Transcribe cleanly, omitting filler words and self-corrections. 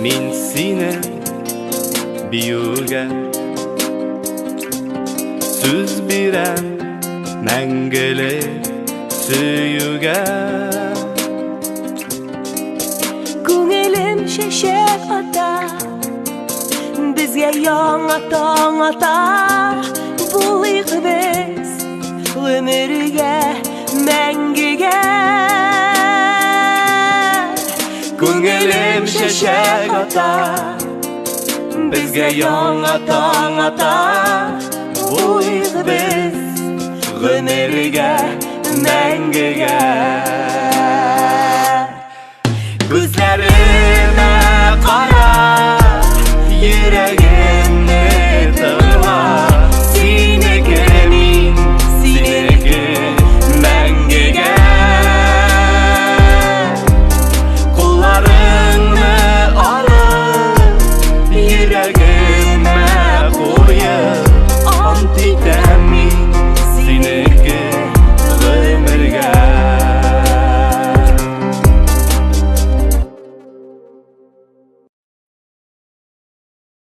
Min seni biyurga Söz biren мәңгілік süyüge Күңелем шешек ата Бізге яңа таң ата Булыйк біз өмірге мәңгіге Күңелем шешек ата Бізге яңа таң ата Булыйк біз өмірге мәңгіге Күзләріме қара Йөрәгім